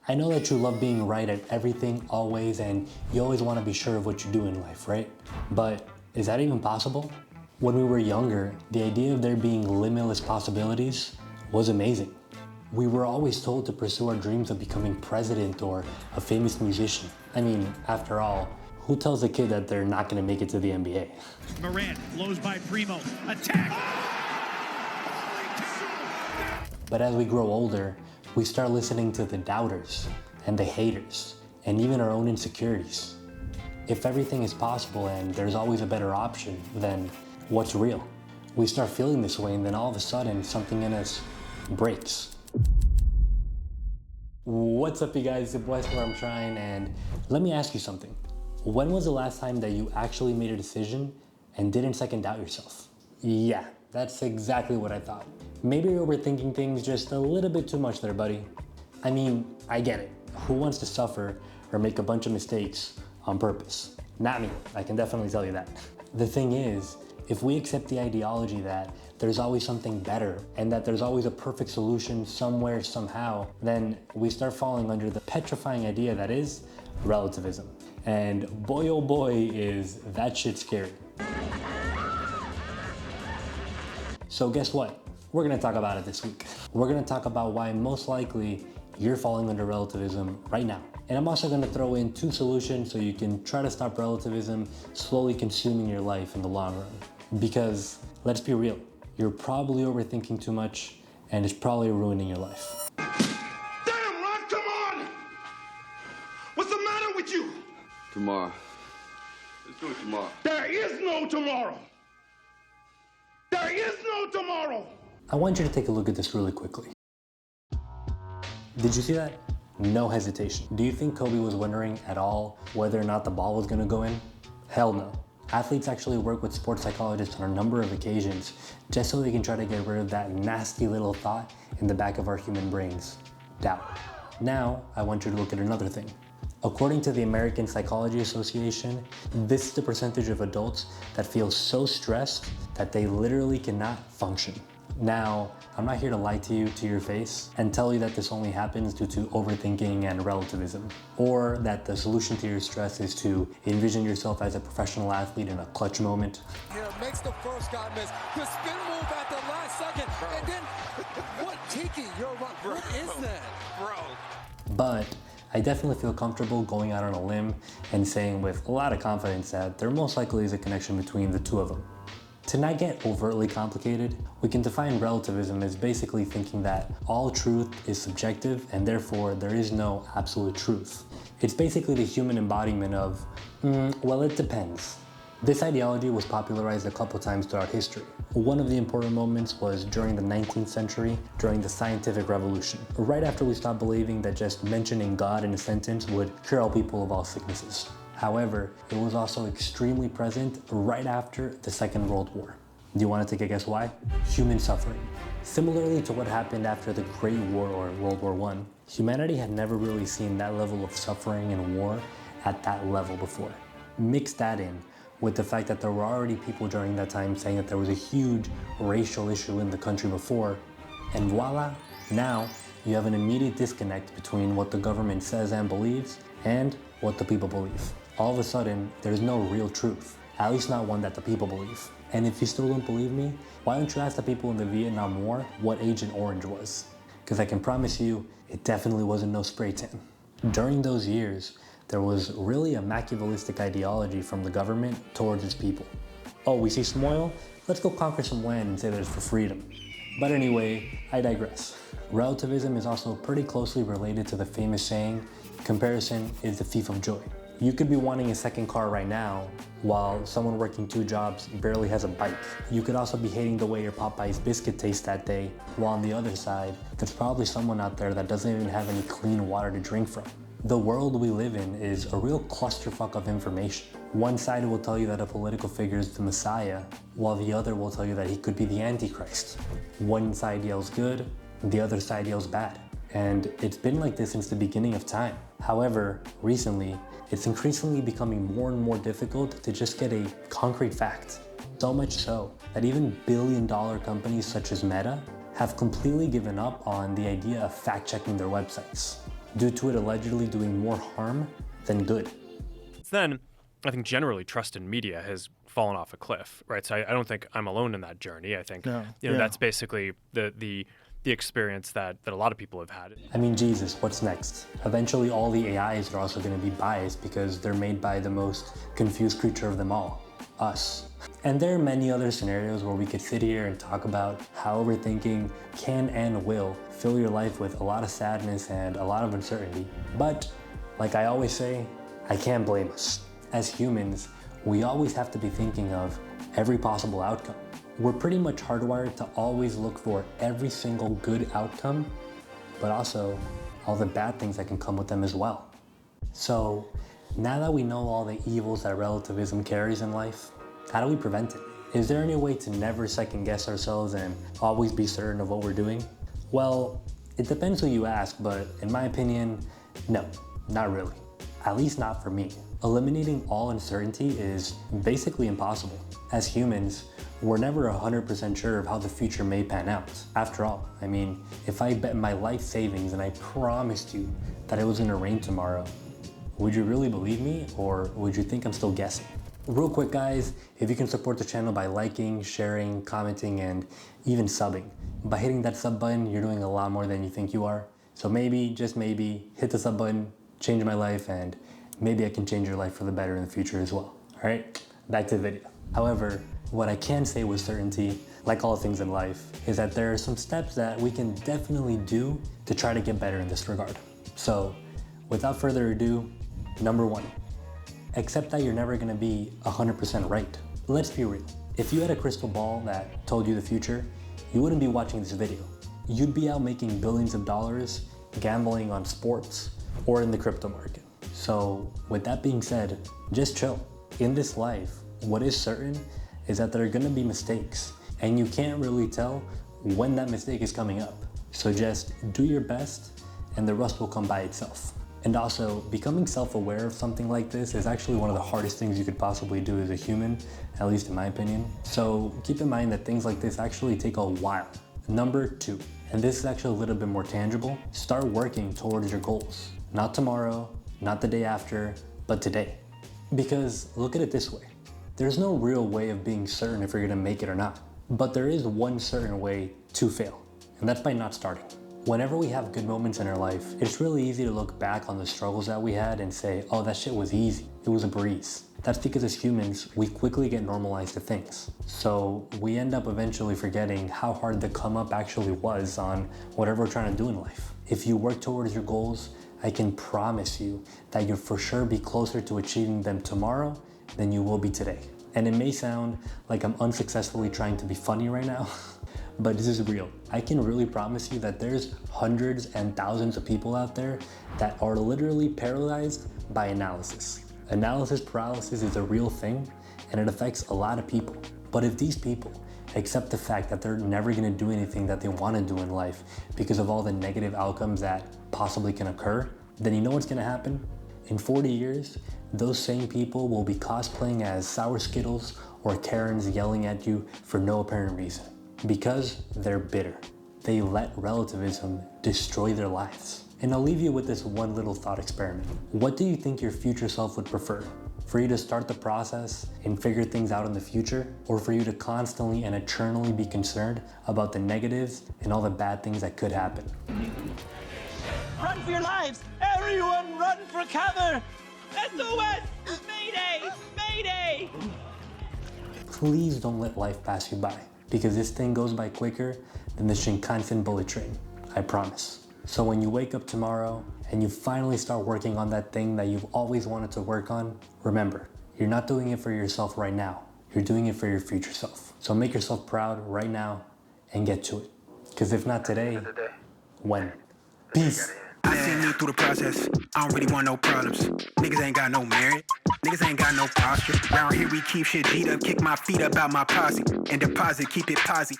I know that you love being right at everything, always, and you always want to be sure of what you do in life, right? But is that even possible? When we were younger, the idea of there being limitless possibilities was amazing. We were always told to pursue our dreams of becoming president or a famous musician. I mean, after all, who tells a kid that they're not going to make it to the NBA? Morant flows by Primo. Attack! But as we grow older, we start listening to the doubters and the haters and even our own insecurities. If everything is possible and there's always a better option, then what's real? We start feeling this way, and then all of a sudden something in us breaks. What's up, you guys? It's your boy Where I'm Trying, and let me ask you something. When was the last time that you actually made a decision and didn't second doubt yourself? Yeah, that's exactly what I thought. Maybe you're overthinking things just a little bit too much there, buddy. I mean, I get it. Who wants to suffer or make a bunch of mistakes on purpose? Not me, I can definitely tell you that. The thing is, if we accept the ideology that there's always something better and that there's always a perfect solution somewhere, somehow, then we start falling under the petrifying idea that is relativism. And boy, oh boy, is that shit scary. So guess what? We're gonna talk about it this week. We're gonna talk about why most likely you're falling under relativism right now. And I'm also gonna throw in 2 solutions so you can try to stop relativism slowly consuming your life in the long run. Because let's be real, you're probably overthinking too much and it's probably ruining your life. Damn, Ron, come on! What's the matter with you? Tomorrow. Let's do it tomorrow. There is no tomorrow. There is no tomorrow. I want you to take a look at this really quickly. Did you see that? No hesitation. Do you think Kobe was wondering at all whether or not the ball was gonna go in? Hell no. Athletes actually work with sports psychologists on a number of occasions just so they can try to get rid of that nasty little thought in the back of our human brains, doubt. Now, I want you to look at another thing. According to the American Psychology Association, this is the percentage of adults that feel so stressed that they literally cannot function. Now, I'm not here to lie to you to your face and tell you that this only happens due to overthinking and relativism, or that the solution to your stress is to envision yourself as a professional athlete in a clutch moment. Here makes the first guy miss. The spin move at the last second, and then what tiki? You're right. What is that, bro? But I definitely feel comfortable going out on a limb and saying with a lot of confidence that there most likely is a connection between the two of them. To not get overtly complicated, we can define relativism as basically thinking that all truth is subjective and therefore there is no absolute truth. It's basically the human embodiment of, well, it depends. This ideology was popularized a couple times throughout history. One of the important moments was during the 19th century, during the scientific revolution, right after we stopped believing that just mentioning God in a sentence would cure all people of all sicknesses. However, it was also extremely present right after the Second World War. Do you want to take a guess why? Human suffering. Similarly to what happened after the Great War or World War I, humanity had never really seen that level of suffering and war at that level before. Mix that in with the fact that there were already people during that time saying that there was a huge racial issue in the country before, and voila, now you have an immediate disconnect between what the government says and believes and what the people believe. All of a sudden, there's no real truth, at least not one that the people believe. And if you still don't believe me, why don't you ask the people in the Vietnam War what Agent Orange was? Because I can promise you, it definitely wasn't no spray tan. During those years, there was really a Machiavellistic ideology from the government towards its people. Oh, we see some oil? Let's go conquer some land and say that it's for freedom. But anyway, I digress. Relativism is also pretty closely related to the famous saying, comparison is the thief of joy. You could be wanting a second car right now, while someone working 2 jobs barely has a bike. You could also be hating the way your Popeye's biscuit tastes that day, while on the other side, there's probably someone out there that doesn't even have any clean water to drink from. The world we live in is a real clusterfuck of information. One side will tell you that a political figure is the Messiah, while the other will tell you that he could be the Antichrist. One side yells good, the other side yells bad. And it's been like this since the beginning of time. However, recently, it's increasingly becoming more and more difficult to just get a concrete fact. So much so that even billion-dollar companies such as Meta have completely given up on the idea of fact-checking their websites. due to it allegedly doing more harm than good. Then, I think generally trust in media has fallen off a cliff, right? So I don't think I'm alone in that journey. I think that's basically the experience that a lot of people have had. I mean, Jesus, what's next? Eventually all the AIs are also going to be biased because they're made by the most confused creature of them all, us. And there are many other scenarios where we could sit here and talk about how overthinking can and will fill your life with a lot of sadness and a lot of uncertainty. But like I always say, I can't blame us. As humans, we always have to be thinking of every possible outcome. We're pretty much hardwired to always look for every single good outcome, but also all the bad things that can come with them as well. So now that we know all the evils that relativism carries in life, how do we prevent it? Is there any way to never second guess ourselves and always be certain of what we're doing? Well, it depends who you ask, but in my opinion, no, not really. At least not for me. Eliminating all uncertainty is basically impossible. As humans, we're never 100% sure of how the future may pan out. After all, I mean, if I bet my life savings and I promised you that it was gonna rain tomorrow, would you really believe me, or would you think I'm still guessing? Real quick guys, if you can support the channel by liking, sharing, commenting, and even subbing. By hitting that sub button, you're doing a lot more than you think you are. So maybe, just maybe, hit the sub button, change my life, and maybe I can change your life for the better in the future as well. All right, back to the video. However, what I can say with certainty, like all things in life, is that there are some steps that we can definitely do to try to get better in this regard. So, without further ado, number 1, accept that you're never gonna be 100% right. Let's be real. If you had a crystal ball that told you the future, you wouldn't be watching this video. You'd be out making billions of dollars, gambling on sports, or in the crypto market. So, with that being said, just chill. In this life, what is certain is that there are gonna be mistakes, and you can't really tell when that mistake is coming up. So just do your best, and the rest will come by itself. And also, becoming self-aware of something like this is actually one of the hardest things you could possibly do as a human, at least in my opinion. So keep in mind that things like this actually take a while. Number 2, and this is actually a little bit more tangible, start working towards your goals. Not tomorrow, not the day after, but today. Because look at it this way. There's no real way of being certain if you're gonna make it or not. But there is one certain way to fail, and that's by not starting. Whenever we have good moments in our life, it's really easy to look back on the struggles that we had and say, oh, that shit was easy. It was a breeze. That's because as humans, we quickly get normalized to things. So we end up eventually forgetting how hard the come up actually was on whatever we're trying to do in life. If you work towards your goals, I can promise you that you'll for sure be closer to achieving them tomorrow than you will be today. And it may sound like I'm unsuccessfully trying to be funny right now, but this is real. I can really promise you that there's hundreds and thousands of people out there that are literally paralyzed by analysis. Analysis paralysis is a real thing, and it affects a lot of people. But if these people accept the fact that they're never gonna do anything that they wanna do in life because of all the negative outcomes that possibly can occur, then you know what's gonna happen? In 40 years, those same people will be cosplaying as Sour Skittles or Karens yelling at you for no apparent reason. Because they're bitter. They let relativism destroy their lives. And I'll leave you with this one little thought experiment. What do you think your future self would prefer? For you to start the process and figure things out in the future, or for you to constantly and eternally be concerned about the negatives and all the bad things that could happen? Run for your lives! Everyone run for cover! SOS! Mayday! Mayday! Please don't let life pass you by, because this thing goes by quicker than the Shinkansen bullet train, I promise. So when you wake up tomorrow and you finally start working on that thing that you've always wanted to work on, remember, you're not doing it for yourself right now. You're doing it for your future self. So make yourself proud right now and get to it. Because if not today, when? Peace. I seen me through the process. I don't really want no problems. Niggas ain't got no merit. Niggas ain't got no posture. Round here we keep shit G'd up, kick my feet up out my posse, and deposit, keep it posse.